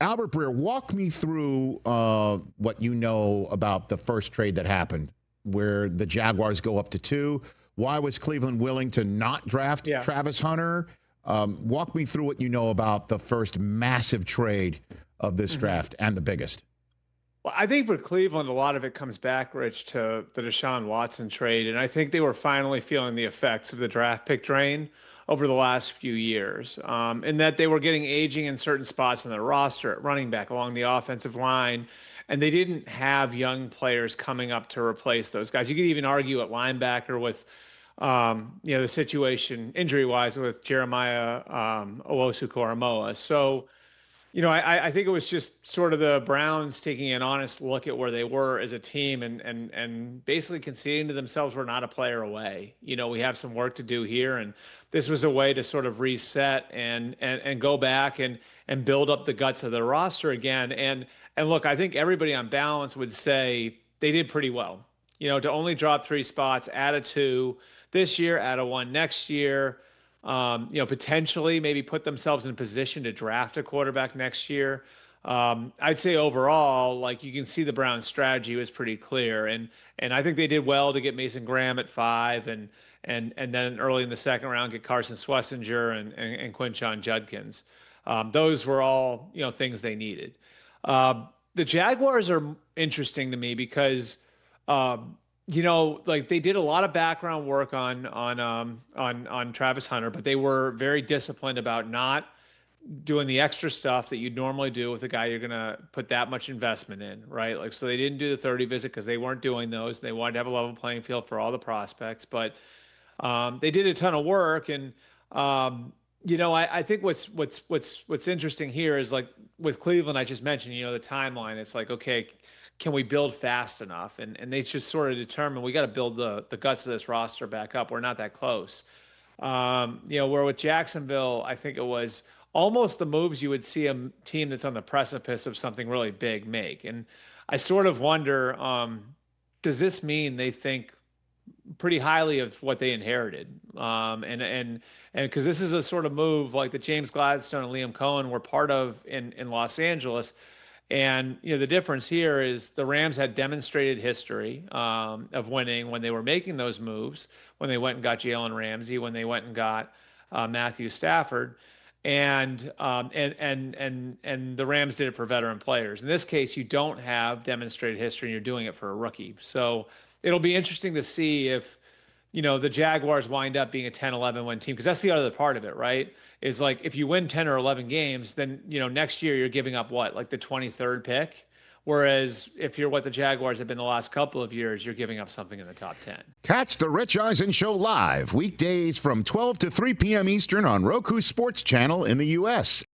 Albert Breer, walk me through what you know about the first trade that happened, where the Jaguars go up to 2. Why was Cleveland willing to not draft Yeah. Travis Hunter? Walk me through what you know about the first massive trade of this draft and the biggest. Well, I think for Cleveland, a lot of it comes back, Rich, to the Deshaun Watson trade. And I think they were finally feeling the effects of the draft pick drain over the last few years, in that they were getting aging in certain spots on their roster at running back along the offensive line. And they didn't have young players coming up to replace those guys. You could even argue at linebacker with, the situation injury wise with Jeremiah Owusu-Koramoah. So, I think it was just sort of the Browns taking an honest look at where they were as a team and basically conceding to themselves we're not a player away. We have some work to do here, and this was a way to sort of reset and go back and build up the guts of the roster again. And look, I think everybody on balance would say they did pretty well. To only drop 3 spots, add a 2 this year, add a 1 next year. Potentially maybe put themselves in a position to draft a quarterback next year. I'd say overall, like you can see the Browns' strategy was pretty clear, and I think they did well to get Mason Graham at 5, and then early in the second round get Carson Schlesinger and Quinshon Judkins. Those were all things they needed. The Jaguars are interesting to me because. Like they did a lot of background work on Travis Hunter, but they were very disciplined about not doing the extra stuff that you'd normally do with a guy you're going to put that much investment in, right? Like, so they didn't do the 30 visit because they weren't doing those. They wanted to have a level playing field for all the prospects, but they did a ton of work. And, I think what's interesting here is like with Cleveland, I just mentioned, the timeline. It's like, okay, can we build fast enough? And they just sort of determined we got to build the guts of this roster back up. We're not that close. Where with Jacksonville, I think it was almost the moves you would see a team that's on the precipice of something really big make. And I sort of wonder, does this mean they think pretty highly of what they inherited? And because this is a sort of move like that James Gladstone and Liam Cohen were part of in Los Angeles. And the difference here is the Rams had demonstrated history of winning when they were making those moves, when they went and got Jalen Ramsey, when they went and got Matthew Stafford, and the Rams did it for veteran players. In this case, you don't have demonstrated history, and you're doing it for a rookie. So it'll be interesting to see if the Jaguars wind up being a 10-11 win team, because that's the other part of it, right? Is like if you win 10 or 11 games, then next year you're giving up what, like the 23rd pick? Whereas if you're what the Jaguars have been the last couple of years, you're giving up something in the top 10. Catch the Rich Eisen Show live weekdays from 12 to 3 p.m. Eastern on Roku Sports Channel in the U.S.